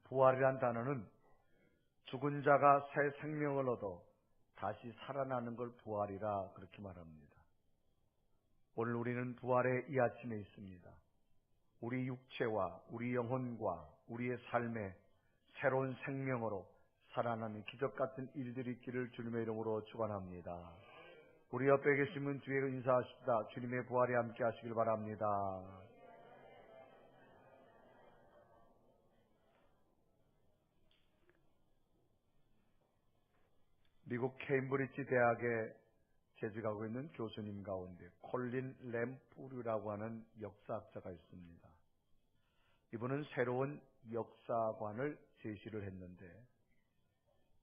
부활이란 단어는 죽은 자가 새 생명을 얻어 다시 살아나는 걸 부활이라 그렇게 말합니다. 오늘 우리는 부활의 이 아침에 있습니다. 우리 육체와 우리 영혼과 우리의 삶에 새로운 생명으로 살아나는 기적 같은 일들이 있기를 주님의 이름으로 축원합니다. 우리 옆에 계신 분 뒤에 인사하십시다. 주님의 부활이 함께 하시길 바랍니다. 미국 케임브리지 대학에 재직하고 있는 교수님 가운데 콜린 램푸르라고 하는 역사학자가 있습니다. 이분은 새로운 역사관을 제시를 했는데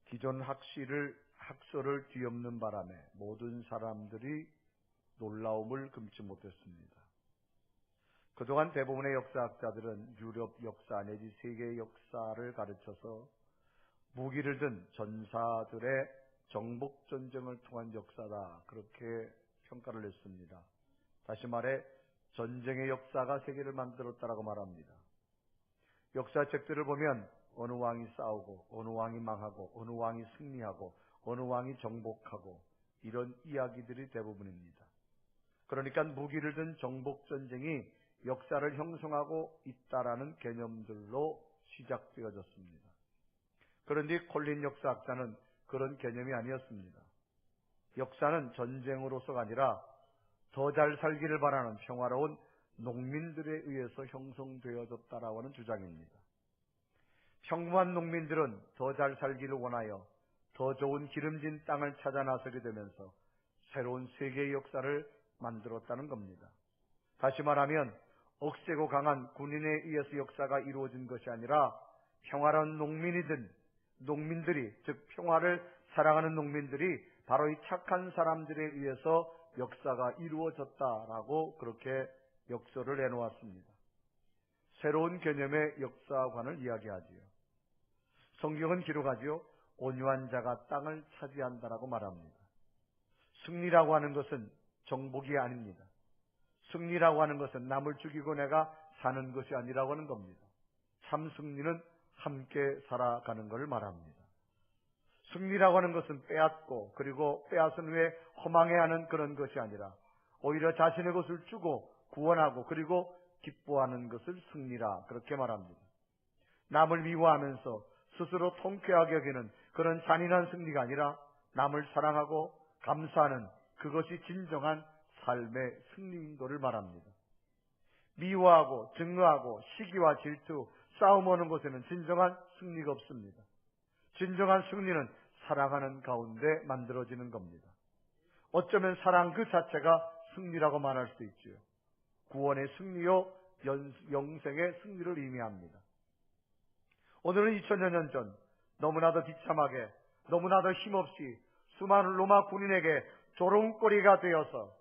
기존 학설을 뒤엎는 바람에 모든 사람들이 놀라움을 금치 못했습니다. 그동안 대부분의 역사학자들은 유럽 역사 내지 세계 역사를 가르쳐서 무기를 든 전사들의 정복전쟁을 통한 역사다 그렇게 평가를 했습니다. 다시 말해 전쟁의 역사가 세계를 만들었다라고 말합니다. 역사책들을 보면 어느 왕이 싸우고 어느 왕이 망하고 어느 왕이 승리하고 어느 왕이 정복하고 이런 이야기들이 대부분입니다. 그러니까 무기를 든 정복전쟁이 역사를 형성하고 있다라는 개념들로 시작되어졌습니다. 그런데 콜린 역사학자는 그런 개념이 아니었습니다. 역사는 전쟁으로서가 아니라 더 잘 살기를 바라는 평화로운 농민들에 의해서 형성되어졌다라고 하는 주장입니다. 평범한 농민들은 더 잘 살기를 원하여 더 좋은 기름진 땅을 찾아 나서게 되면서 새로운 세계의 역사를 만들었다는 겁니다. 다시 말하면 억세고 강한 군인에 의해서 역사가 이루어진 것이 아니라 평화로운 농민들이 즉 평화를 사랑하는 농민들이 바로 이 착한 사람들에 의해서 역사가 이루어졌다라고 그렇게 역설을 해놓았습니다. 새로운 개념의 역사관을 이야기하지요. 성경은 기록하지요. 온유한 자가 땅을 차지한다라고 말합니다. 승리라고 하는 것은 정복이 아닙니다. 승리라고 하는 것은 남을 죽이고 내가 사는 것이 아니라고 하는 겁니다. 참 승리는 함께 살아가는 것을 말합니다. 승리라고 하는 것은 빼앗고 그리고 빼앗은 후에 허망해하는 그런 것이 아니라 오히려 자신의 것을 주고 구원하고 그리고 기뻐하는 것을 승리라 그렇게 말합니다. 남을 미워하면서 스스로 통쾌하게 여기는 그런 잔인한 승리가 아니라 남을 사랑하고 감사하는 그것이 진정한 삶의 승리인 것을 말합니다. 미워하고 증오하고 시기와 질투, 싸움 오는 곳에는 진정한 승리가 없습니다. 진정한 승리는 사랑하는 가운데 만들어지는 겁니다. 어쩌면 사랑 그 자체가 승리라고 말할 수 있지요. 구원의 승리요 영생의 승리를 의미합니다. 오늘은 2000여 년 전 너무나도 비참하게 너무나도 힘없이 수많은 로마 군인에게 조롱거리가 되어서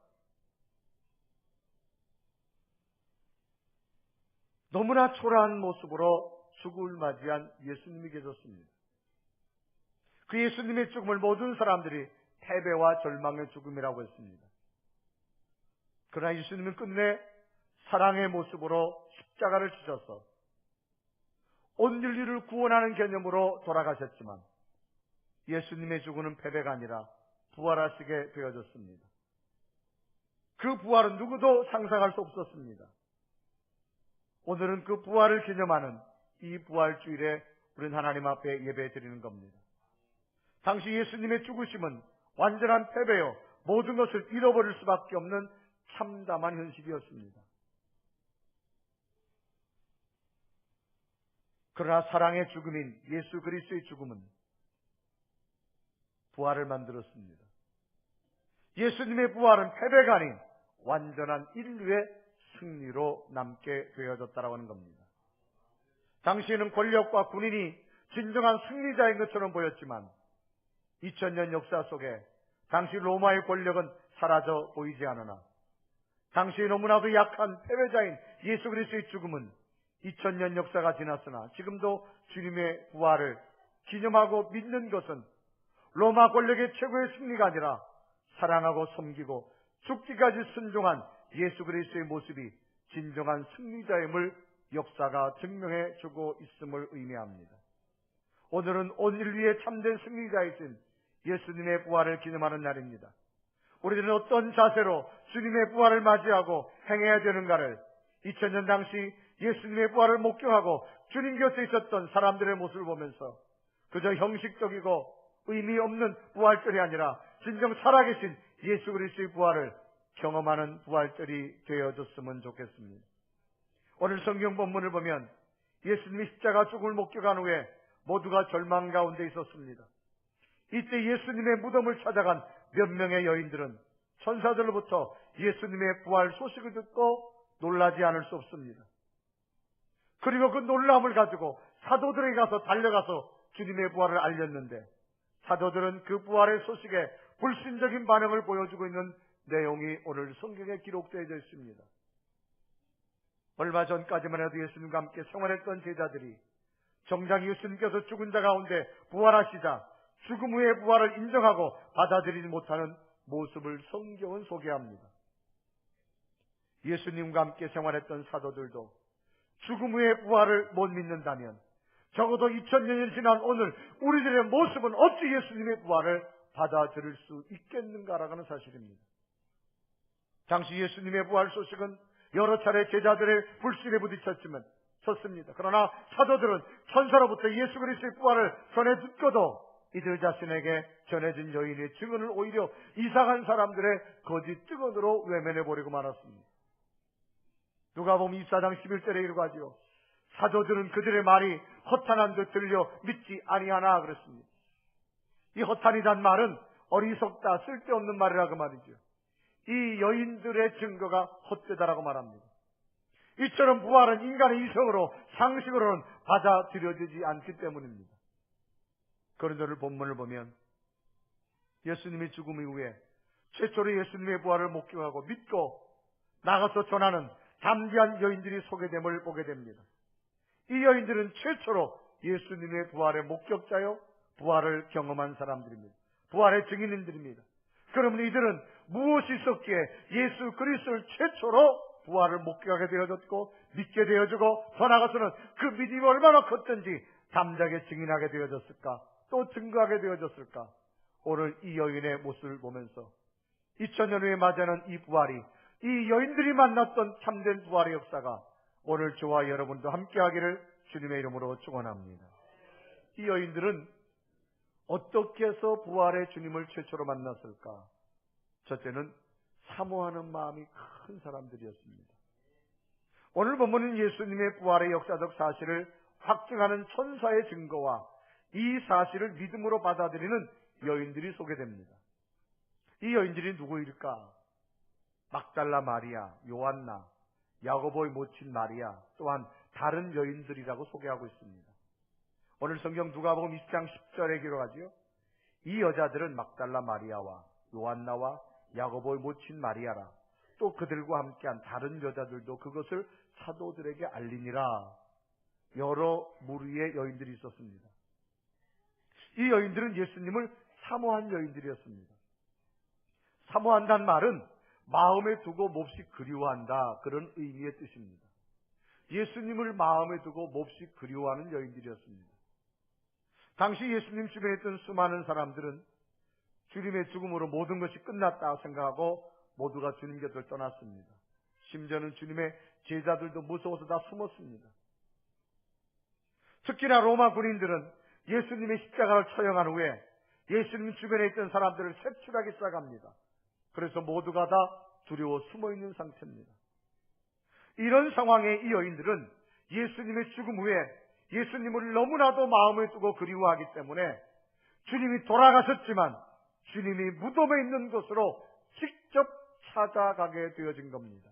너무나 초라한 모습으로 죽음을 맞이한 예수님이 계셨습니다. 그 예수님의 죽음을 모든 사람들이 패배와 절망의 죽음이라고 했습니다. 그러나 예수님은 끝내 사랑의 모습으로 십자가를 지셔서 온 인류를 구원하는 개념으로 돌아가셨지만 예수님의 죽음은 패배가 아니라 부활하시게 되어졌습니다. 그 부활은 누구도 상상할 수 없었습니다. 오늘은 그 부활을 기념하는 이 부활주일에 우리는 하나님 앞에 예배 드리는 겁니다. 당시 예수님의 죽으심은 완전한 패배요 모든 것을 잃어버릴 수밖에 없는 참담한 현실이었습니다. 그러나 사랑의 죽음인 예수 그리스도의 죽음은 부활을 만들었습니다. 예수님의 부활은 패배가 아닌 완전한 인류의 승리로 남게 되어졌다고 하는 겁니다. 당시에는 권력과 군인이 진정한 승리자인 것처럼 보였지만 2000년 역사 속에 당시 로마의 권력은 사라져 보이지 않으나 당시 너무나도 약한 패배자인 예수 그리스도의 죽음은 2000년 역사가 지났으나 지금도 주님의 부활을 기념하고 믿는 것은 로마 권력의 최고의 승리가 아니라 사랑하고 섬기고 죽기까지 순종한 예수 그리스도의 모습이 진정한 승리자임을 역사가 증명해 주고 있음을 의미합니다. 오늘은 온 인류의 참된 승리자이신 예수님의 부활을 기념하는 날입니다. 우리들은 어떤 자세로 주님의 부활을 맞이하고 행해야 되는가를 2000년 당시 예수님의 부활을 목격하고 주님 곁에 있었던 사람들의 모습을 보면서 그저 형식적이고 의미 없는 부활절이 아니라 진정 살아계신 예수 그리스도의 부활을 경험하는 부활절이 되어줬으면 좋겠습니다. 오늘 성경 본문을 보면 예수님이 십자가 죽음을 목격한 후에 모두가 절망 가운데 있었습니다. 이때 예수님의 무덤을 찾아간 몇 명의 여인들은 천사들로부터 예수님의 부활 소식을 듣고 놀라지 않을 수 없습니다. 그리고 그 놀라움을 가지고 사도들에게 가서 달려가서 주님의 부활을 알렸는데 사도들은 그 부활의 소식에 불신적인 반응을 보여주고 있는 내용이 오늘 성경에 기록되어 있습니다. 얼마 전까지만 해도 예수님과 함께 생활했던 제자들이 정작 예수님께서 죽은 자 가운데 부활하시자 죽음 후의 부활을 인정하고 받아들이지 못하는 모습을 성경은 소개합니다. 예수님과 함께 생활했던 사도들도 죽음 후의 부활을 못 믿는다면 적어도 2000년이 지난 오늘 우리들의 모습은 어찌 예수님의 부활을 받아들일 수 있겠는가라고 하는 사실입니다. 당시 예수님의 부활 소식은 여러 차례 제자들의 불신에 부딪혔습니다. 그러나 사도들은 천사로부터 예수 그리스도의 부활을 전해 듣고도 이들 자신에게 전해진 여인의 증언을 오히려 이상한 사람들의 거짓 증언으로 외면해버리고 말았습니다. 누가복음 24장 11절에 이르고 하지요. 사도들은 그들의 말이 허탄한 듯 들려 믿지 아니하나 그랬습니다. 이 허탄이란 말은 어리석다, 쓸데없는 말이라 그 말이죠. 이 여인들의 증거가 헛되다라고 말합니다. 이처럼 부활은 인간의 이성으로 상식으로는 받아들여지지 않기 때문입니다. 그런데 오늘 본문을 보면 예수님이 죽음 이후에 최초로 예수님의 부활을 목격하고 믿고 나가서 전하는 담대한 여인들이 소개됨을 보게 됩니다. 이 여인들은 최초로 예수님의 부활의 목격자요 부활을 경험한 사람들입니다. 부활의 증인인들입니다. 그러면 이들은 무엇이 있었기에 예수 그리스도를 최초로 부활을 목격하게 되어졌고 믿게 되어지고 더 나아가서는 그 믿음이 얼마나 컸던지 담대하게 증인하게 되어졌을까, 또 증거하게 되어졌을까. 오늘 이 여인의 모습을 보면서 2000년 후에 맞이하는 이 부활이, 이 여인들이 만났던 참된 부활의 역사가 오늘 저와 여러분도 함께하기를 주님의 이름으로 축원합니다. 이 여인들은 어떻게 해서 부활의 주님을 최초로 만났을까? 첫째는 사모하는 마음이 큰 사람들이었습니다. 오늘 본문은 예수님의 부활의 역사적 사실을 확증하는 천사의 증거와 이 사실을 믿음으로 받아들이는 여인들이 소개됩니다. 이 여인들이 누구일까? 막달라 마리아, 요한나, 야고보의 모친 마리아, 또한 다른 여인들이라고 소개하고 있습니다. 오늘 성경 누가복음 20장 10절에 기록하지요. 이 여자들은 막달라 마리아와 요한나와 야고보의 모친 마리아라. 또 그들과 함께한 다른 여자들도 그것을 사도들에게 알리니라. 여러 무리의 여인들이 있었습니다. 이 여인들은 예수님을 사모한 여인들이었습니다. 사모한다는 말은 마음에 두고 몹시 그리워한다, 그런 의미의 뜻입니다. 예수님을 마음에 두고 몹시 그리워하는 여인들이었습니다. 당시 예수님 주변에 있던 수많은 사람들은 주님의 죽음으로 모든 것이 끝났다 생각하고 모두가 주님 곁을 떠났습니다. 심지어는 주님의 제자들도 무서워서 다 숨었습니다. 특히나 로마 군인들은 예수님의 십자가를 처형한 후에 예수님 주변에 있던 사람들을 색출하기 시작합니다. 그래서 모두가 다 두려워 숨어있는 상태입니다. 이런 상황에 이 여인들은 예수님의 죽음 후에 예수님을 너무나도 마음에 두고 그리워하기 때문에 주님이 돌아가셨지만 주님이 무덤에 있는 곳으로 직접 찾아가게 되어진 겁니다.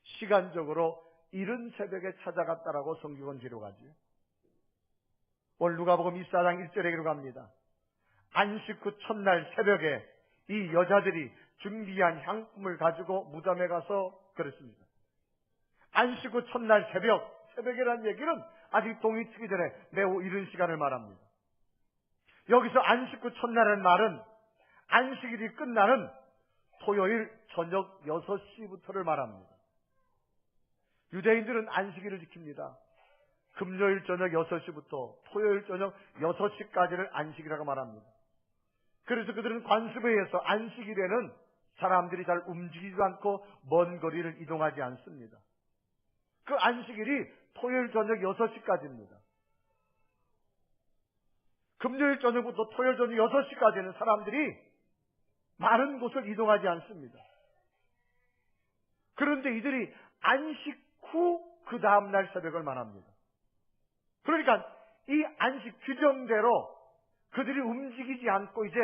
시간적으로 이른 새벽에 찾아갔다라고 성경은 기록하지요. 오늘 누가복음 24장 1절에 기록합니다. 안식 후 첫날 새벽에 이 여자들이 준비한 향품을 가지고 무덤에 가서 그랬습니다. 안식 후 첫날 새벽이라는 얘기는 아직 동이 트기 전에 매우 이른 시간을 말합니다. 여기서 안식 후 첫날이라는 말은 안식일이 끝나는 토요일 저녁 6시부터를 말합니다. 유대인들은 안식일을 지킵니다. 금요일 저녁 6시부터 토요일 저녁 6시까지를 안식이라고 말합니다. 그래서 그들은 관습에 의해서 안식일에는 사람들이 잘 움직이지도 않고 먼 거리를 이동하지 않습니다. 그 안식일이 토요일 저녁 6시까지입니다. 금요일 저녁부터 토요일 저녁 6시까지는 사람들이 많은 곳을 이동하지 않습니다. 그런데 이들이 안식 후 그 다음날 새벽을 말합니다. 그러니까 이 안식 규정대로 그들이 움직이지 않고 이제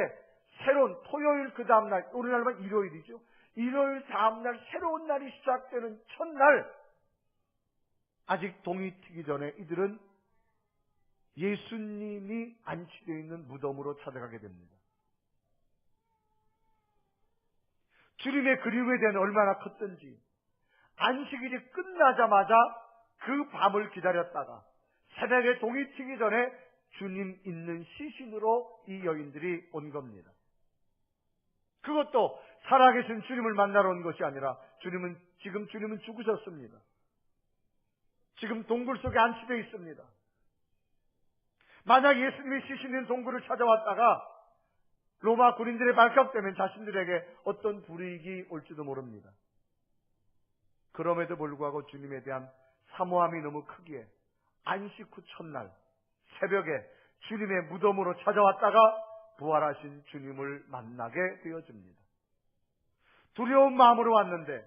새로운 토요일 그 다음날, 오늘날만 일요일이죠. 일요일 다음날 새로운 날이 시작되는 첫날, 아직 동이 트기 전에 이들은 예수님이 안치되어 있는 무덤으로 찾아가게 됩니다. 주님의 그리움에 대한 얼마나 컸던지 안식일이 끝나자마자 그 밤을 기다렸다가 새벽에 동이 트기 전에 주님 있는 시신으로 이 여인들이 온 겁니다. 그것도 살아계신 주님을 만나러 온 것이 아니라 주님은 죽으셨습니다. 지금 동굴 속에 안치되어 있습니다. 만약 예수님이 시신 있는 동굴을 찾아왔다가 로마 군인들의 발각되면 자신들에게 어떤 불이익이 올지도 모릅니다. 그럼에도 불구하고 주님에 대한 사모함이 너무 크기에 안식 후 첫날 새벽에 주님의 무덤으로 찾아왔다가 부활하신 주님을 만나게 되어집니다. 두려운 마음으로 왔는데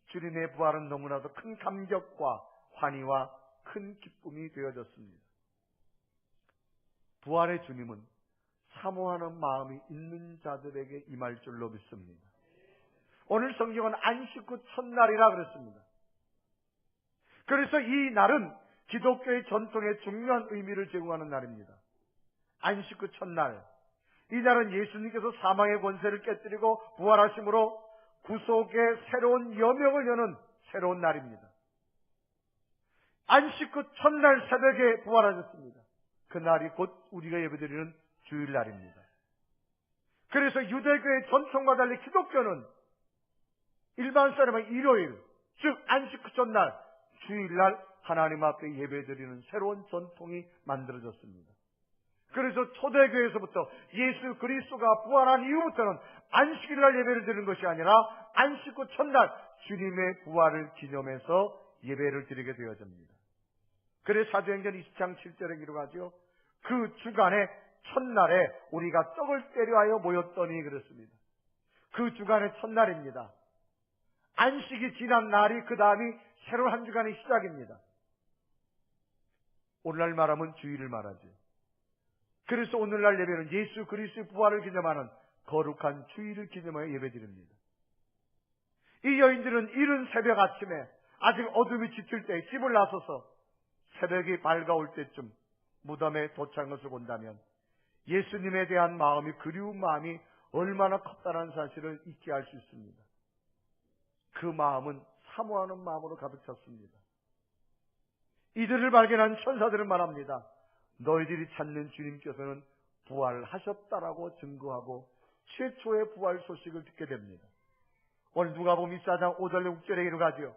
주님의 부활은 너무나도 큰 감격과 환희와 큰 기쁨이 되어졌습니다. 부활의 주님은 사모하는 마음이 있는 자들에게 임할 줄로 믿습니다. 오늘 성경은 안식 후 첫날이라 그랬습니다. 그래서 이 날은 기독교의 전통에 중요한 의미를 제공하는 날입니다. 안식 후 첫날, 이 날은 예수님께서 사망의 권세를 깨뜨리고 부활하심으로 구속의 새로운 여명을 여는 새로운 날입니다. 안식 후 첫날 새벽에 부활하셨습니다. 그날이 곧 우리가 예배드리는 주일날입니다. 그래서 유대교의 전통과 달리 기독교는 일반 사람의 일요일, 즉 안식 후 첫날, 주일날 하나님 앞에 예배드리는 새로운 전통이 만들어졌습니다. 그래서 초대교회에서부터 예수 그리스도가 부활한 이후부터는 안식일날 예배를 드리는 것이 아니라 안식 후 첫날 주님의 부활을 기념해서 예배를 드리게 되어집니다. 그래서 사도행전 20장 7절에 기록하죠. 그 주간에 첫날에 우리가 떡을 때려하여 모였더니 그랬습니다. 그 주간의 첫날입니다. 안식이 지난 날이 그 다음이 새로운 한 주간의 시작입니다. 오늘날 말하면 주일을 말하죠. 그래서 오늘날 예배는 예수 그리스도의 부활을 기념하는 거룩한 주일을 기념하여 예배드립니다. 이 여인들은 이른 새벽 아침에 아직 어둠이 짙을 때 집을 나서서 새벽이 밝아올 때쯤 무덤에 도착한 것을 본다면 예수님에 대한 마음이, 그리운 마음이 얼마나 컸다는 사실을 잊게 할 수 있습니다. 그 마음은 사모하는 마음으로 가득 찼습니다. 이들을 발견한 천사들은 말합니다. 너희들이 찾는 주님께서는 부활하셨다라고 증거하고 최초의 부활 소식을 듣게 됩니다. 오늘 누가복음 24장 5절 6절에 이르가지요.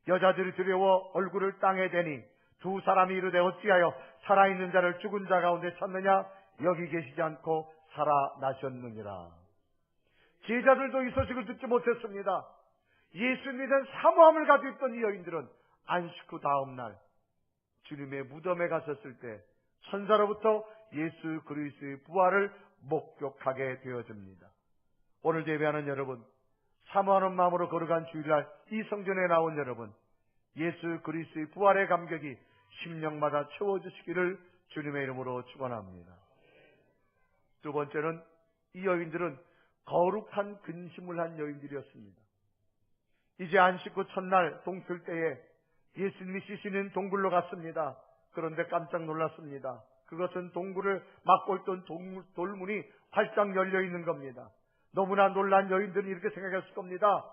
여자들이 두려워 얼굴을 땅에 대니 두 사람이 이르되 어찌하여 살아있는 자를 죽은 자 가운데 찾느냐? 여기 계시지 않고 살아나셨느니라. 제자들도 이 소식을 듣지 못했습니다. 예수님에 대한 사모함을 가지고 있던 이 여인들은 안식 후 다음 날 주님의 무덤에 갔었을 때 천사로부터 예수 그리스도의 부활을 목격하게 되어집니다. 오늘 예배하는 여러분, 사모하는 마음으로 거룩한 주일날 이 성전에 나온 여러분, 예수 그리스도의 부활의 감격이 심령마다 채워주시기를 주님의 이름으로 축원합니다. 두 번째는 이 여인들은 거룩한 근심을 한 여인들이었습니다. 이제 안식 후 첫날 동틀 때에 예수님이 씻는 동굴로 갔습니다. 그런데 깜짝 놀랐습니다. 그것은 동굴을 막고 있던 돌문이 활짝 열려 있는 겁니다. 너무나 놀란 여인들은 이렇게 생각했을 겁니다.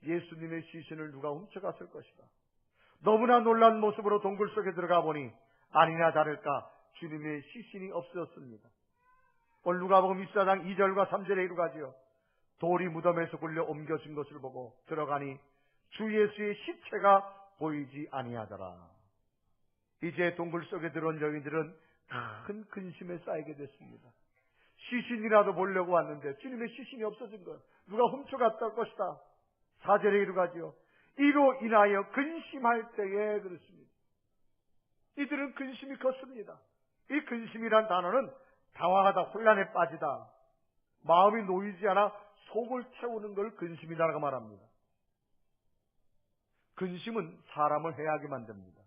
예수님의 시신을 누가 훔쳐갔을 것이다. 너무나 놀란 모습으로 동굴 속에 들어가 보니 아니나 다를까 주님의 시신이 없어졌습니다. 오늘 누가복음 24장 2절과 3절에 이루가지요. 돌이 무덤에서 굴려 옮겨진 것을 보고 들어가니 주 예수의 시체가 보이지 아니하더라. 이제 동굴 속에 들어온 여인들은 큰 근심에 쌓이게 됐습니다. 시신이라도 보려고 왔는데 주님의 시신이 없어진 것, 누가 훔쳐갔다 것이다. 4절에 이루가지요. 이로 인하여 근심할 때에 그렇습니다. 이들은 근심이 컸습니다. 이 근심이란 단어는 당황하다, 혼란에 빠지다, 마음이 놓이지 않아 속을 채우는 걸 근심이라고 말합니다. 근심은 사람을 해하게 만듭니다.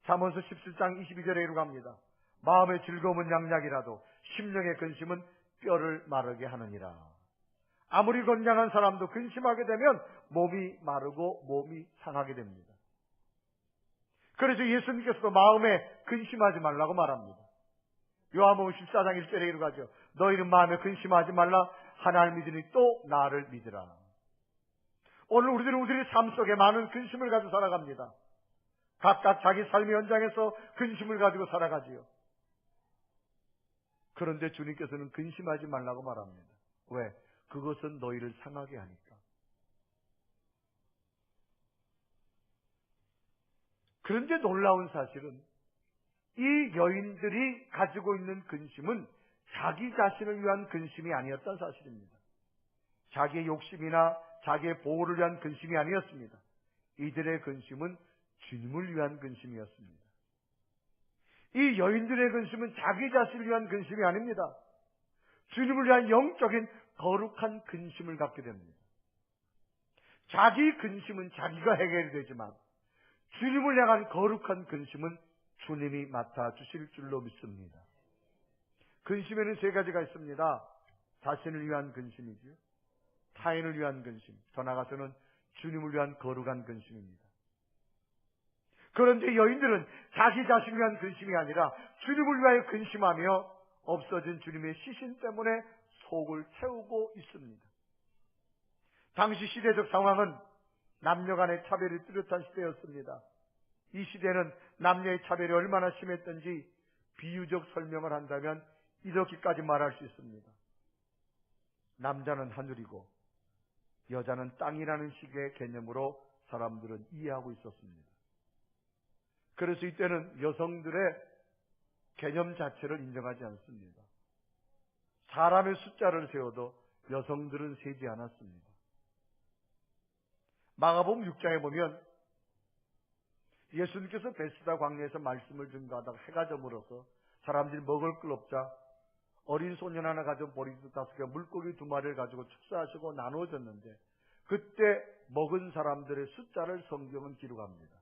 잠언서 17장 22절에 이루갑니다. 마음의 즐거움은 양약이라도 심령의 근심은 뼈를 마르게 하느니라. 아무리 건강한 사람도 근심하게 되면 몸이 마르고 몸이 상하게 됩니다. 그래서 예수님께서도 마음에 근심하지 말라고 말합니다. 요한복음 14장 1절에 이루가죠. 너희는 마음에 근심하지 말라. 하나님을 믿으니 또 나를 믿으라. 오늘 우리들은 우리의 삶 속에 많은 근심을 가지고 살아갑니다. 각각 자기 삶의 현장에서 근심을 가지고 살아가지요. 그런데 주님께서는 근심하지 말라고 말합니다. 왜? 그것은 너희를 상하게 하니까. 그런데 놀라운 사실은 이 여인들이 가지고 있는 근심은 자기 자신을 위한 근심이 아니었던 사실입니다. 자기의 욕심이나 자기의 보호를 위한 근심이 아니었습니다. 이들의 근심은 주님을 위한 근심이었습니다. 이 여인들의 근심은 자기 자신을 위한 근심이 아닙니다. 주님을 위한 영적인 거룩한 근심을 갖게 됩니다. 자기 근심은 자기가 해결이 되지만 주님을 향한 거룩한 근심은 주님이 맡아주실 줄로 믿습니다. 근심에는 세 가지가 있습니다. 자신을 위한 근심이죠. 타인을 위한 근심, 더 나아가서는 주님을 위한 거룩한 근심입니다. 그런데 여인들은 자기 자신을 위한 근심이 아니라 주님을 위하여 근심하며 없어진 주님의 시신 때문에 속을 채우고 있습니다. 당시 시대적 상황은 남녀 간의 차별이 뚜렷한 시대였습니다. 이 시대는 남녀의 차별이 얼마나 심했던지 비유적 설명을 한다면 이렇게까지 말할 수 있습니다. 남자는 하늘이고 여자는 땅이라는 식의 개념으로 사람들은 이해하고 있었습니다. 그래서 이때는 여성들의 개념 자체를 인정하지 않습니다. 사람의 숫자를 세워도 여성들은 세지 않았습니다. 마가복음 6장에 보면 예수님께서 베스다 광야에서 말씀을 증거하다가 해가 저물어서 사람들이 먹을 걸 없자 어린 소년 하나 가지고 보리도 5개, 물고기 2마리를 가지고 축사하시고 나누어졌는데 그때 먹은 사람들의 숫자를 성경은 기록합니다.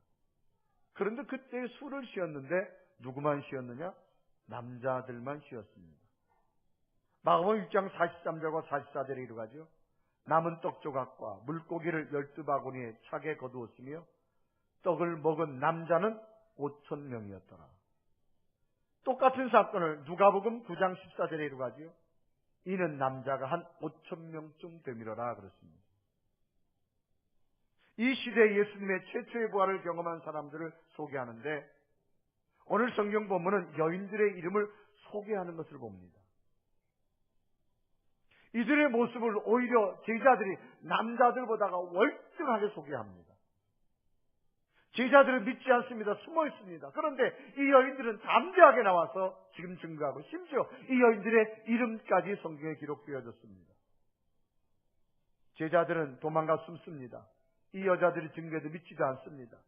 그런데 그때 술을 쉬었는데 누구만 쉬었느냐? 남자들만 쉬었습니다. 마가복음 6장 43절과 44절에 이르가죠. 남은 떡 조각과 물고기를 12바구니에 차게 거두었으며 떡을 먹은 남자는 5,000명이었더라. 똑같은 사건을 누가복음 9장 14절에 이루가지요. 이는 남자가 한 5,000명쯤 되밀어라 그랬습니다. 이 시대에 예수님의 최초의 부활을 경험한 사람들을 소개하는데 오늘 성경 본문은 여인들의 이름을 소개하는 것을 봅니다. 이들의 모습을 오히려 제자들이 남자들보다가 월등하게 소개합니다. 제자들은 믿지 않습니다. 숨어 있습니다. 그런데 이 여인들은 담대하게 나와서 지금 증거하고 심지어 이 여인들의 이름까지 성경에 기록되어졌습니다. 제자들은 도망가 숨습니다. 이 여자들이 증거해도 믿지도 않습니다.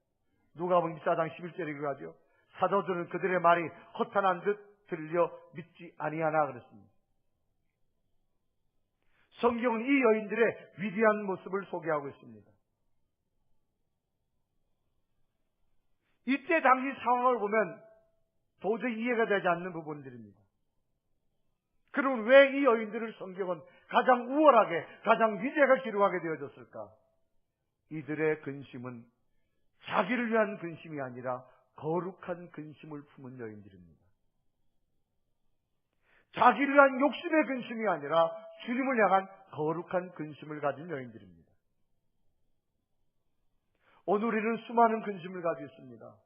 누가복음 24장 11절에 그러죠. 사도들은 그들의 말이 허탄한 듯 들려 믿지 아니하나 그랬습니다. 성경은 이 여인들의 위대한 모습을 소개하고 있습니다. 이때 당시 상황을 보면 도저히 이해가 되지 않는 부분들입니다. 그럼 왜 이 여인들을 성경은 가장 우월하게, 가장 위대하게 기록하게 되어졌을까? 이들의 근심은 자기를 위한 근심이 아니라 거룩한 근심을 품은 여인들입니다. 자기를 위한 욕심의 근심이 아니라 주님을 향한 거룩한 근심을 가진 여인들입니다. 오늘 우리는 수많은 근심을 가지고 있습니다.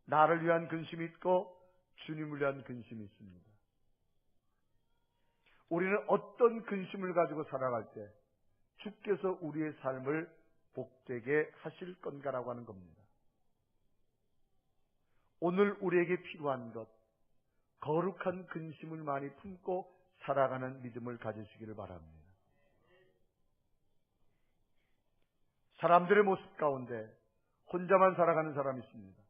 나를 위한 근심이 있고 주님을 위한 근심이 있습니다. 우리는 어떤 근심을 가지고 살아갈 때 주께서 우리의 삶을 복되게 하실 건가라고 하는 겁니다. 오늘 우리에게 필요한 것, 거룩한 근심을 많이 품고 살아가는 믿음을 가지시기를 바랍니다. 사람들의 모습 가운데 혼자만 살아가는 사람이 있습니다.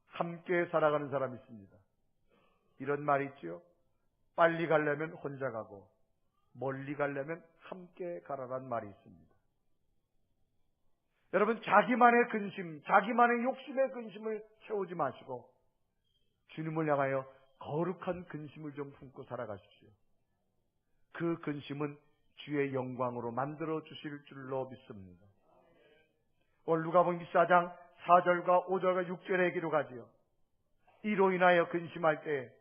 함께 살아가는 사람이 있습니다. 이런 말이 있죠. 빨리 가려면 혼자 가고 멀리 가려면 함께 가라란 말이 있습니다. 여러분, 자기만의 근심, 자기만의 욕심의 근심을 채우지 마시고 주님을 향하여 거룩한 근심을 좀 품고 살아가십시오. 그 근심은 주의 영광으로 만들어 주실 줄로 믿습니다. 오늘 누가복음 24장 4절과 5절과 6절에 기록하지요. 이로 인하여 근심할 때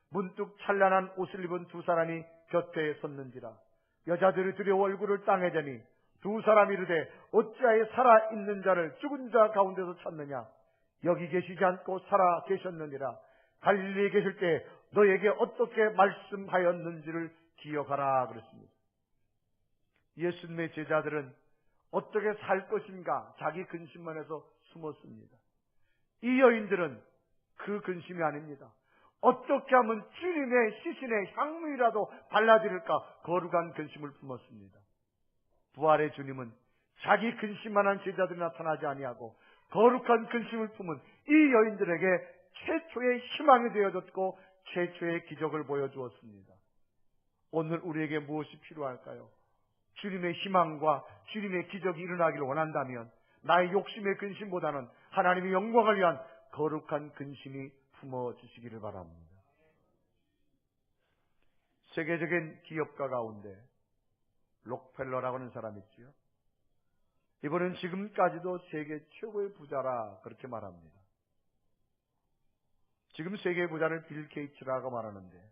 문득 찬란한 옷을 입은 두 사람이 곁에 섰는지라. 여자들이 두려워 얼굴을 땅에 대니 두 사람이 이르되 어찌하여 살아있는 자를 죽은 자 가운데서 찾느냐. 여기 계시지 않고 살아 계셨느니라. 갈릴리에 계실 때 너에게 어떻게 말씀하였는지를 기억하라 그랬습니다. 예수님의 제자들은 어떻게 살 것인가 자기 근심만 해서 숨었습니다. 이 여인들은 그 근심이 아닙니다. 어떻게 하면 주님의 시신의 향유이라도 발라드릴까 거룩한 근심을 품었습니다. 부활의 주님은 자기 근심만한 제자들이 나타나지 아니하고 거룩한 근심을 품은 이 여인들에게 최초의 희망이 되어졌고 최초의 기적을 보여주었습니다. 오늘 우리에게 무엇이 필요할까요? 주님의 희망과 주님의 기적이 일어나기를 원한다면 나의 욕심의 근심보다는 하나님의 영광을 위한 거룩한 근심이 품어주시기를 바랍니다. 세계적인 기업가 가운데 록펠러라고 하는 사람이 있지요. 이분은 지금까지도 세계 최고의 부자라 그렇게 말합니다. 지금 세계 부자를 빌 게이츠라고 말하는데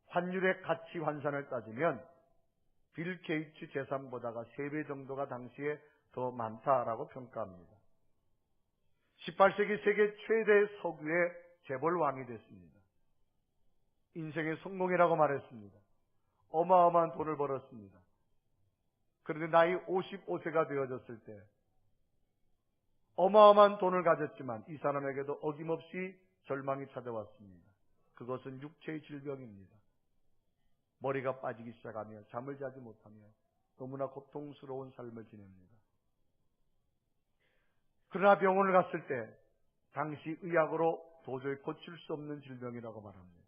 환율의 가치 환산을 따지면 빌 게이츠 재산보다가 3배 정도가 당시에 더 많다라고 평가합니다. 18세기 세계 최대 석유의 재벌왕이 됐습니다. 인생의 성공이라고 말했습니다. 어마어마한 돈을 벌었습니다. 그런데 나이 55세가 되어졌을 때 어마어마한 돈을 가졌지만 이 사람에게도 어김없이 절망이 찾아왔습니다. 그것은 육체의 질병입니다. 머리가 빠지기 시작하며 잠을 자지 못하며 너무나 고통스러운 삶을 지냅니다. 그러나 병원을 갔을 때 당시 의학으로 도저히 고칠 수 없는 질병이라고 말합니다.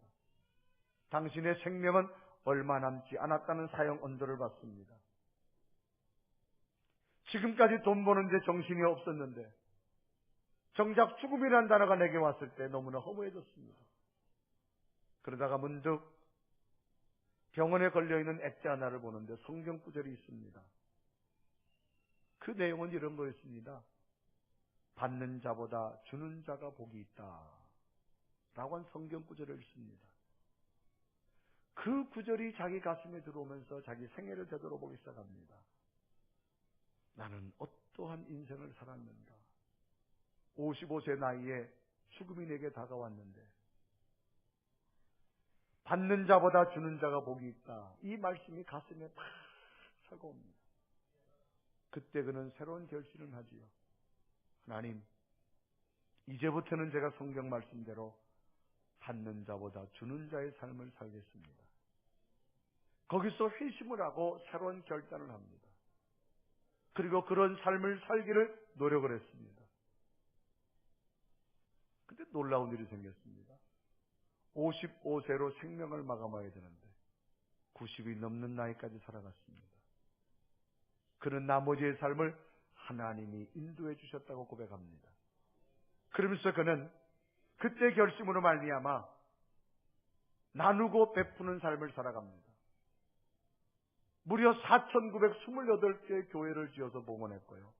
당신의 생명은 얼마 남지 않았다는 사형 언도를 받습니다. 지금까지 돈 버는데 정신이 없었는데 정작 죽음이라는 단어가 내게 왔을 때 너무나 허무해졌습니다. 그러다가 문득 병원에 걸려있는 액자 하나를 보는데 성경 구절이 있습니다. 그 내용은 이런 거였습니다. 받는 자보다 주는 자가 복이 있다 라고 한 성경 구절을 읽습니다. 그 구절이 자기 가슴에 들어오면서 자기 생애를 되돌아보기 시작합니다. 나는 어떠한 인생을 살았는가. 55세 나이에 죽음이 내게 다가왔는데 받는 자보다 주는 자가 복이 있다. 이 말씀이 가슴에 팍 차가웁니다. 그때 그는 새로운 결심을 하지요. 하나님, 이제부터는 제가 성경 말씀대로 받는 자보다 주는 자의 삶을 살겠습니다. 거기서 회심을 하고 새로운 결단을 합니다. 그리고 그런 삶을 살기를 노력을 했습니다. 근데 놀라운 일이 생겼습니다. 55세로 생명을 마감해야 되는데 90이 넘는 나이까지 살아갔습니다. 그는 나머지의 삶을 하나님이 인도해 주셨다고 고백합니다. 그러면서 그는 그때 결심으로 말미암아 나누고 베푸는 삶을 살아갑니다. 무려 4,928개의 교회를 지어서 봉헌했고요.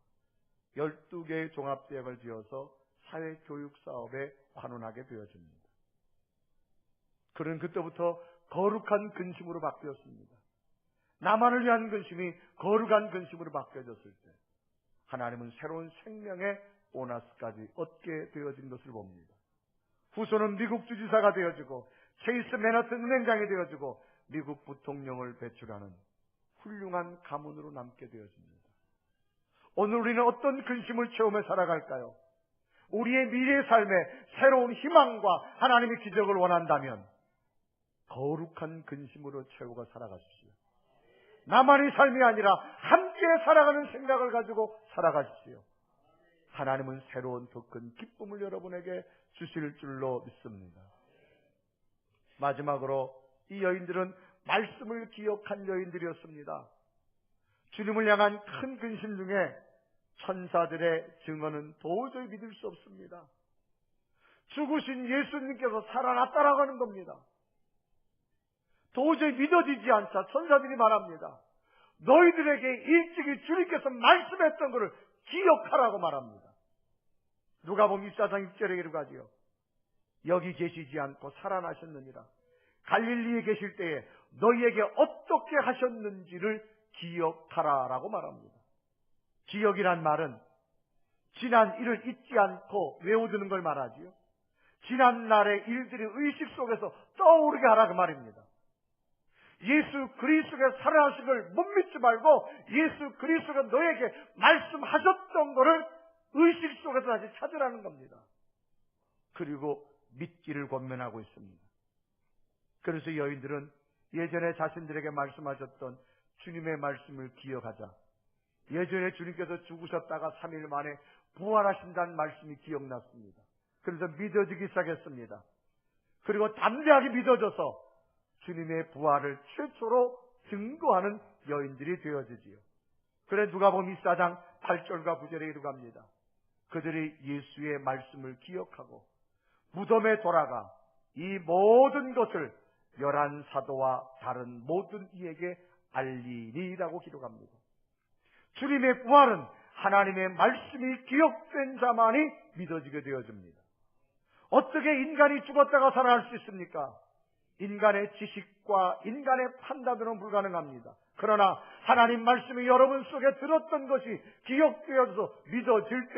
12개의 종합대학을 지어서 사회교육 사업에 환원하게 되어집니다. 그는 그때부터 거룩한 근심으로 바뀌었습니다. 나만을 위한 근심이 거룩한 근심으로 바뀌어졌을 때 하나님은 새로운 생명의 보너스까지 얻게 되어진 것을 봅니다. 후손은 미국 주지사가 되어지고 체이스 맨하튼 은행장이 되어지고 미국 부통령을 배출하는 훌륭한 가문으로 남게 되어집니다. 오늘 우리는 어떤 근심을 채우며 살아갈까요? 우리의 미래의 삶에 새로운 희망과 하나님의 기적을 원한다면 거룩한 근심으로 채우고 살아가십시오. 나만의 삶이 아니라 함께 살아가는 생각을 가지고 살아가십시오. 하나님은 새로운 더 큰 기쁨을 여러분에게 주실 줄로 믿습니다. 마지막으로 이 여인들은 말씀을 기억한 여인들이었습니다. 주님을 향한 큰 근심 중에 천사들의 증언은 도저히 믿을 수 없습니다. 죽으신 예수님께서 살아났다라고 하는 겁니다. 도저히 믿어지지 않자 천사들이 말합니다. 너희들에게 일찍이 주님께서 말씀했던 것을 기억하라고 말합니다. 누가복음 24장 6절에 이르고 하지요. 여기 계시지 않고 살아나셨느니라. 갈릴리에 계실 때에 너희에게 어떻게 하셨는지를 기억하라라고 말합니다. 기억이란 말은 지난 일을 잊지 않고 외워두는 걸 말하지요. 지난 날의 일들이 의식 속에서 떠오르게 하라 그 말입니다. 예수 그리스도가 살아나신 걸 못 믿지 말고 예수 그리스도가 너에게 말씀하셨던 것을 의식 속에서 다시 찾으라는 겁니다. 그리고 믿기를 권면하고 있습니다. 그래서 여인들은 예전에 자신들에게 말씀하셨던 주님의 말씀을 기억하자. 예전에 주님께서 죽으셨다가 3일 만에 부활하신다는 말씀이 기억났습니다. 그래서 믿어지기 시작했습니다. 그리고 담대하게 믿어져서 주님의 부활을 최초로 증거하는 여인들이 되어지지요. 그래 누가복음 24장 8절과 9절에 이르고 합니다. 그들이 예수의 말씀을 기억하고 무덤에 돌아가 이 모든 것을 11사도와 다른 모든 이에게 알리니라고 기록합니다. 주님의 부활은 하나님의 말씀이 기억된 자만이 믿어지게 되어집니다. 어떻게 인간이 죽었다가 살아날 수 있습니까? 인간의 지식과 인간의 판단으로는 불가능합니다. 그러나 하나님 말씀이 여러분 속에 들었던 것이 기억되어서 믿어질 때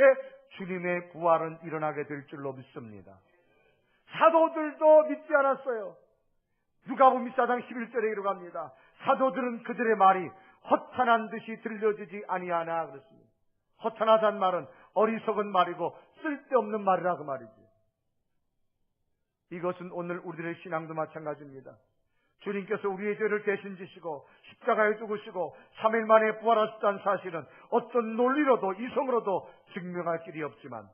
주님의 부활은 일어나게 될 줄로 믿습니다. 사도들도 믿지 않았어요. 누가복음 24장 11절에 이르고 합니다. 사도들은 그들의 말이 허탄한 듯이 들려지지 아니하나 그랬습니다. 허탄하다는 말은 어리석은 말이고 쓸데없는 말이라 그 말이죠. 이것은 오늘 우리들의 신앙도 마찬가지입니다. 주님께서 우리의 죄를 대신 지시고 십자가에 죽으시고 3일 만에 부활하셨다는 사실은 어떤 논리로도 이성으로도 증명할 길이 없지만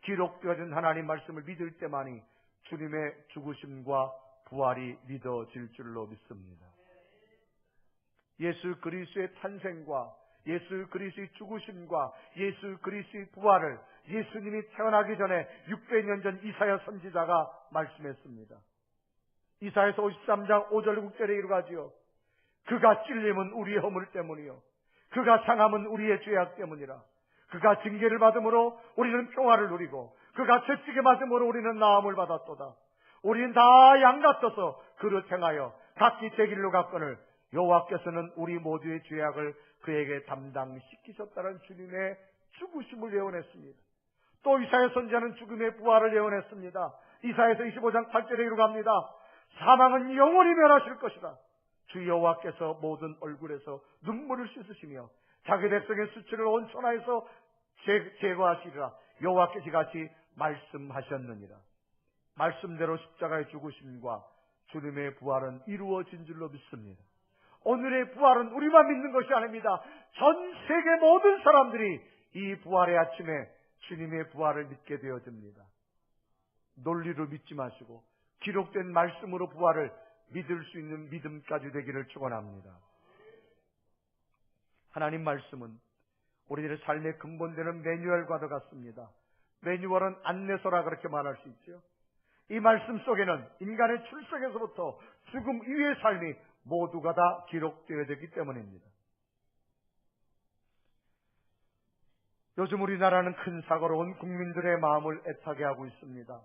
기록되어진 하나님 말씀을 믿을 때만이 주님의 죽으심과 부활이 믿어질 줄로 믿습니다. 예수 그리스도의 탄생과 예수 그리스도의 죽으심과 예수 그리스도의 부활을 예수님이 태어나기 전에 600년 전 이사야 선지자가 말씀했습니다. 이사야서 53장 5절 6절에 이르고 하지요. 그가 찔림은 우리의 허물 때문이요 그가 상함은 우리의 죄악 때문이라. 그가 징계를 받음으로 우리는 평화를 누리고 그가 채찍에 맞음으로 우리는 나음을 받았도다. 우리는 다 양 같아서 그릇 행하여 각기 제 길로 갔거늘 여호와께서는 우리 모두의 죄악을 그에게 담당시키셨다는 주님의 죽으심을 예언했습니다. 또 이사야 선지자는 죽음의 부활을 예언했습니다. 이사야서 25장 8절에 이르고 합니다. 사망은 영원히 멸하실 것이다. 주 여호와께서 모든 얼굴에서 눈물을 씻으시며 자기 백성의 수치를 온천하에서 제거하시리라. 여호와께서 같이 말씀하셨느니라. 말씀대로 십자가의 죽으심과 주님의 부활은 이루어진 줄로 믿습니다. 오늘의 부활은 우리만 믿는 것이 아닙니다. 전 세계 모든 사람들이 이 부활의 아침에 주님의 부활을 믿게 되어집니다. 논리로 믿지 마시고 기록된 말씀으로 부활을 믿을 수 있는 믿음까지 되기를 축원합니다. 하나님 말씀은 우리들의 삶의 근본되는 매뉴얼과도 같습니다. 매뉴얼은 안내서라 그렇게 말할 수 있죠. 이 말씀 속에는 인간의 출생에서부터 죽음 이후의 삶이 모두가 다 기록되어야 되기 때문입니다. 요즘 우리나라는 큰 사고로 온 국민들의 마음을 애타게 하고 있습니다.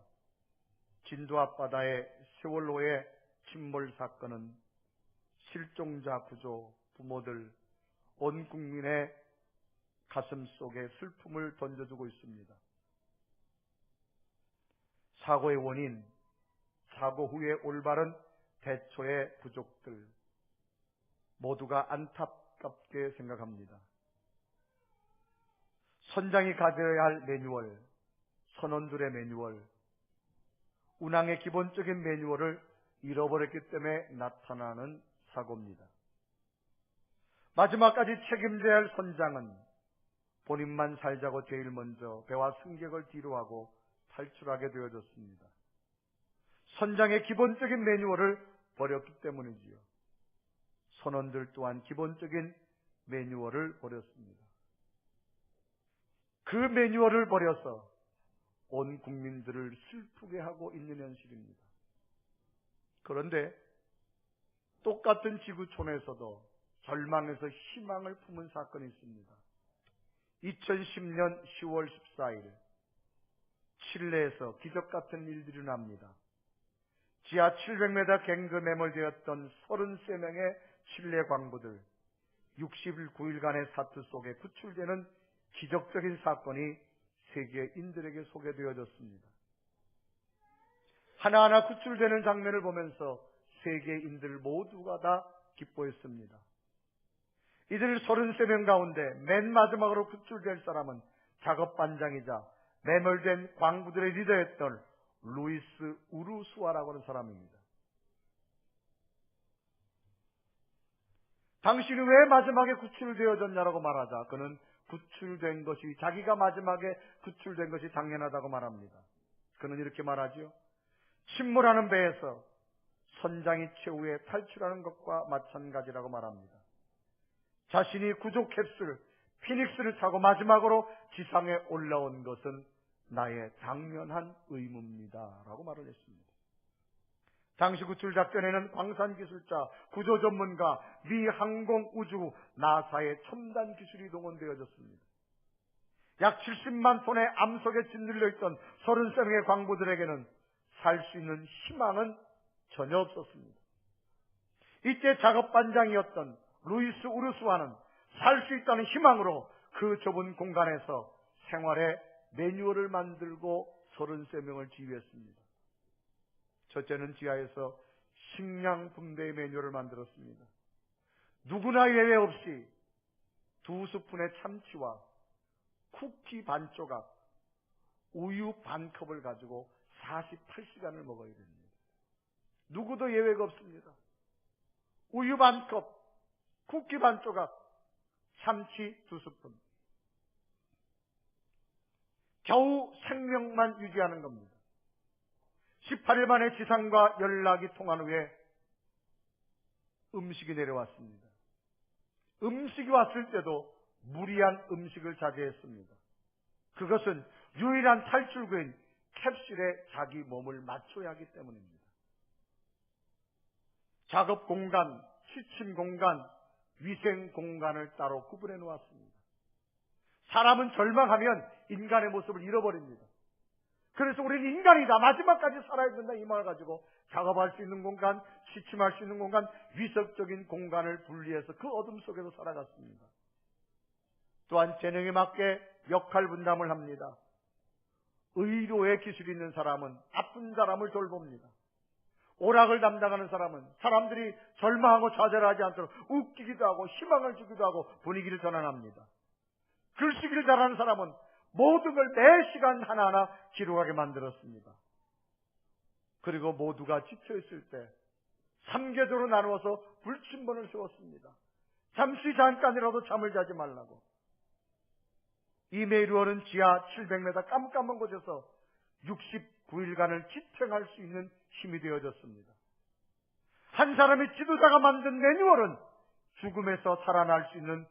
진도 앞바다의 세월호의 침몰 사건은 실종자 구조, 부모들, 온 국민의 가슴 속에 슬픔을 던져주고 있습니다. 사고의 원인, 사고 후의 올바른 대처의 부족들 모두가 안타깝게 생각합니다. 선장이 가져야 할 매뉴얼, 선원들의 매뉴얼, 운항의 기본적인 매뉴얼을 잃어버렸기 때문에 나타나는 사고입니다. 마지막까지 책임져야 할 선장은 본인만 살자고 제일 먼저 배와 승객을 뒤로하고 탈출하게 되어졌습니다. 선장의 기본적인 매뉴얼을 버렸기 때문이지요. 선원들 또한 기본적인 매뉴얼을 버렸습니다. 그 매뉴얼을 버려서 온 국민들을 슬프게 하고 있는 현실입니다. 그런데 똑같은 지구촌에서도 절망에서 희망을 품은 사건이 있습니다. 2010년 10월 14일 칠레에서 기적 같은 일들이 납니다. 지하 700m 갱그 매몰되었던 33명의 칠레 광부들 69일간의 사투 속에 구출되는 기적적인 사건이 세계인들에게 소개되어졌습니다. 하나하나 구출되는 장면을 보면서 세계인들 모두가 다 기뻐했습니다. 이들 33명 가운데 맨 마지막으로 구출될 사람은 작업반장이자 매몰된 광부들의 리더였던 루이스 우르수아라고 하는 사람입니다. 당신이 왜 마지막에 구출되어졌냐라고 말하자 그는 구출된 것이, 자기가 마지막에 구출된 것이 당연하다고 말합니다. 그는 이렇게 말하지요. 침몰하는 배에서 선장이 최후에 탈출하는 것과 마찬가지라고 말합니다. 자신이 구조 캡슐 피닉스를 타고 마지막으로 지상에 올라온 것은 나의 당연한 의무입니다 라고 말을 했습니다. 당시 구출 작전에는 광산기술자, 구조 전문가, 미 항공우주 나사의 첨단 기술이 동원되어졌습니다. 약 70만 톤의 암석에 짓눌려 있던 33명의 광부들에게는 살 수 있는 희망은 전혀 없었습니다. 이때 작업반장이었던 루이스 우르수아는 살 수 있다는 희망으로 그 좁은 공간에서 생활의 매뉴얼을 만들고 33명을 지휘했습니다. 첫째는 지하에서 식량 분배 매뉴얼을 만들었습니다. 누구나 예외 없이 2스푼의 참치와 쿠키 반 조각, 우유 반 컵을 가지고 48시간을 먹어야 됩니다. 누구도 예외가 없습니다. 우유 반 컵, 쿠키 반 조각, 참치 2스푼. 겨우 생명만 유지하는 겁니다. 18일 만에 지상과 연락이 통한 후에 음식이 내려왔습니다. 음식이 왔을 때도 무리한 음식을 자제했습니다. 그것은 유일한 탈출구인 캡슐에 자기 몸을 맞춰야 하기 때문입니다. 작업 공간, 취침 공간, 위생 공간을 따로 구분해 놓았습니다. 사람은 절망하면 인간의 모습을 잃어버립니다. 그래서 우리는 인간이다, 마지막까지 살아야 된다 이 말을 가지고 작업할 수 있는 공간, 취침할 수 있는 공간, 위석적인 공간을 분리해서 그 어둠 속에서 살아갔습니다. 또한 재능에 맞게 역할 분담을 합니다. 의료의 기술이 있는 사람은 아픈 사람을 돌봅니다. 오락을 담당하는 사람은 사람들이 절망하고 좌절하지 않도록 웃기기도 하고 희망을 주기도 하고 분위기를 전환합니다. 글쓰기를 잘하는 사람은 모든 걸 매 시간 하나하나 기록하게 만들었습니다. 그리고 모두가 지쳐있을 때 3계조로 나누어서 불침번을 세웠습니다. 잠깐이라도 잠을 자지 말라고. 이 매뉴얼은 지하 700m 깜깜한 곳에서 69일간을 지탱할 수 있는 힘이 되어졌습니다. 한 사람의 지도자가 만든 매뉴얼은 죽음에서 살아날 수 있는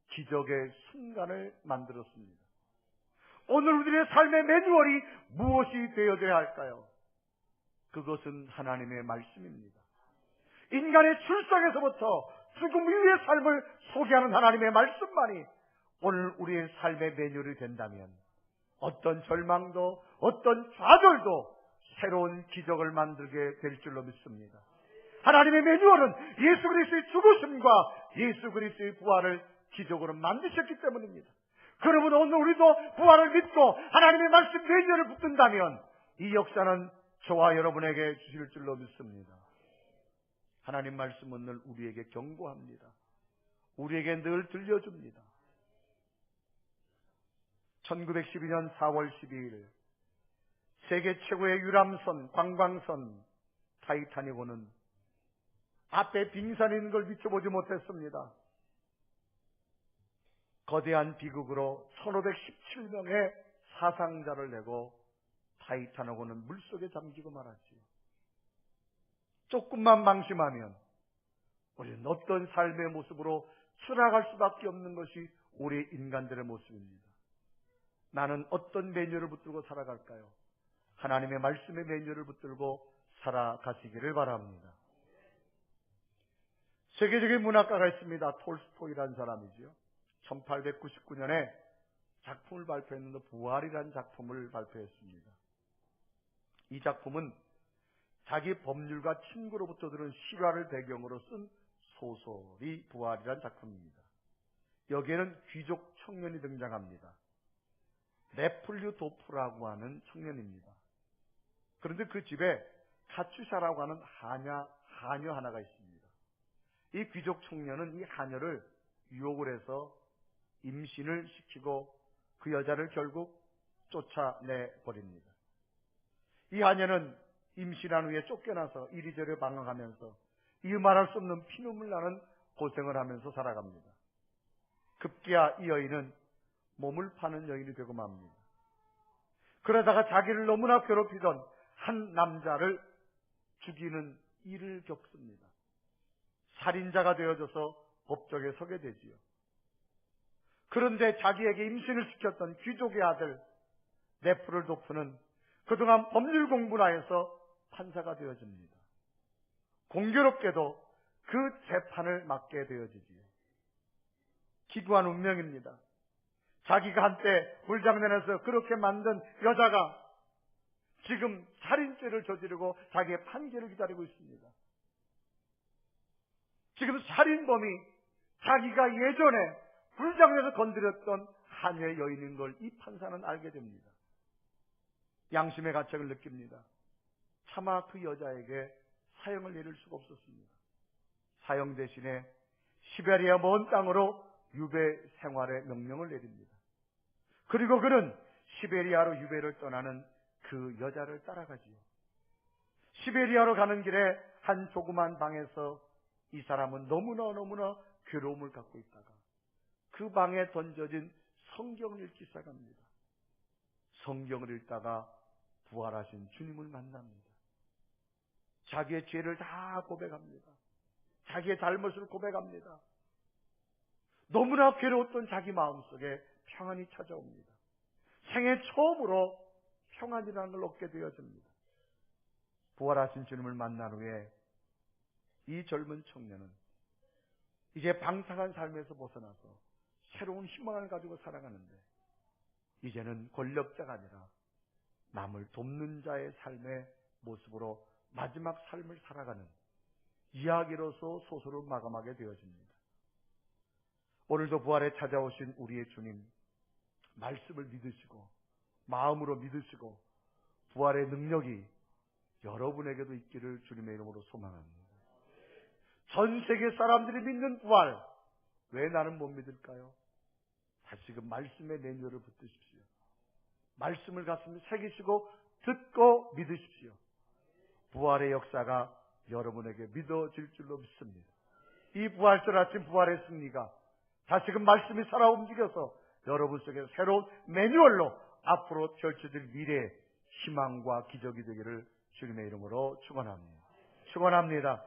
기적의 순간을 만들었습니다. 오늘 우리의 삶의 매뉴얼이 무엇이 되어야 할까요? 그것은 하나님의 말씀입니다. 인간의 출생에서부터 죽음 이후의 삶을 소개하는 하나님의 말씀만이 오늘 우리의 삶의 매뉴얼이 된다면 어떤 절망도 어떤 좌절도 새로운 기적을 만들게 될 줄로 믿습니다. 하나님의 매뉴얼은 예수 그리스도의 죽으심과 예수 그리스도의 부활을 기적으로 만드셨기 때문입니다. 그러면 오늘 우리도 부활을 믿고 하나님의 말씀 매뉴얼을 붙든다면 이 역사는 저와 여러분에게 주실 줄로 믿습니다. 하나님 말씀은 늘 우리에게 경고합니다. 우리에게 늘 들려줍니다. 1912년 4월 12일 세계 최고의 유람선, 관광선 타이타닉호는 앞에 빙산이 있는 걸 미쳐보지 못했습니다. 거대한 비극으로 1517명의 사상자를 내고 타이타닉호는 물속에 잠기고 말았지요. 조금만 방심하면 우리는 어떤 삶의 모습으로 살아갈 수밖에 없는 것이 우리 인간들의 모습입니다. 나는 어떤 메뉴를 붙들고 살아갈까요? 하나님의 말씀의 메뉴를 붙들고 살아가시기를 바랍니다. 세계적인 문학가가 있습니다. 톨스토이라는 사람이지요. 1899년에 작품을 발표했는데 부활이라는 작품을 발표했습니다. 이 작품은 자기 법률가 친구로부터 들은 실화를 배경으로 쓴 소설이 부활이라는 작품입니다. 여기에는 귀족 청년이 등장합니다. 네플류도프라고 하는 청년입니다. 그런데 그 집에 카츄샤라고 하는 하녀 하나가 있습니다. 이 귀족 청년은 이 하녀를 유혹을 해서 임신을 시키고 그 여자를 결국 쫓아내버립니다. 이 하녀는 임신한 후에 쫓겨나서 이리저리 방황하면서 이유말할 수 없는 피눈물 나는 고생을 하면서 살아갑니다. 급기야 이 여인은 몸을 파는 여인이 되고 맙니다. 그러다가 자기를 너무나 괴롭히던 한 남자를 죽이는 일을 겪습니다. 살인자가 되어져서 법정에 서게 되지요. 그런데 자기에게 임신을 시켰던 귀족의 아들 네플류도프는 그동안 법률 공부나 해서 판사가 되어집니다. 공교롭게도 그 재판을 맡게 되어지지요. 기구한 운명입니다. 자기가 한때 불장난해서 그렇게 만든 여자가 지금 살인죄를 저지르고 자기의 판결을 기다리고 있습니다. 지금 살인범이 자기가 예전에 불장난해서 건드렸던 하녀의 여인인 걸 이 판사는 알게 됩니다. 양심의 가책을 느낍니다. 차마 그 여자에게 사형을 내릴 수가 없었습니다. 사형 대신에 시베리아 먼 땅으로 유배 생활의 명령을 내립니다. 그리고 그는 시베리아로 유배를 떠나는 그 여자를 따라가지요. 시베리아로 가는 길에 한 조그만 방에서 이 사람은 너무나 괴로움을 갖고 있다가 그 방에 던져진 성경을 읽기 시작합니다. 성경을 읽다가 부활하신 주님을 만납니다. 자기의 죄를 다 고백합니다. 자기의 잘못을 고백합니다. 너무나 괴로웠던 자기 마음속에 평안이 찾아옵니다. 생애 처음으로 평안이라는 걸 얻게 되어집니다. 부활하신 주님을 만난 후에 이 젊은 청년은 이제 방탕한 삶에서 벗어나서 새로운 희망을 가지고 살아가는데 이제는 권력자가 아니라 남을 돕는 자의 삶의 모습으로 마지막 삶을 살아가는 이야기로서 소설을 마감하게 되어집니다. 오늘도 부활에 찾아오신 우리의 주님, 말씀을 믿으시고 마음으로 믿으시고 부활의 능력이 여러분에게도 있기를 주님의 이름으로 소망합니다. 전 세계 사람들이 믿는 부활, 왜 나는 못 믿을까요? 다시금 말씀의 매뉴얼을 붙드십시오. 말씀을 가슴에 새기시고 듣고 믿으십시오. 부활의 역사가 여러분에게 믿어질 줄로 믿습니다. 이 부활절 아침 부활의 승리가 다시금 말씀이 살아 움직여서 여러분 속에 새로운 매뉴얼로 앞으로 펼쳐질 미래의 희망과 기적이 되기를 주님의 이름으로 축원합니다. 축원합니다.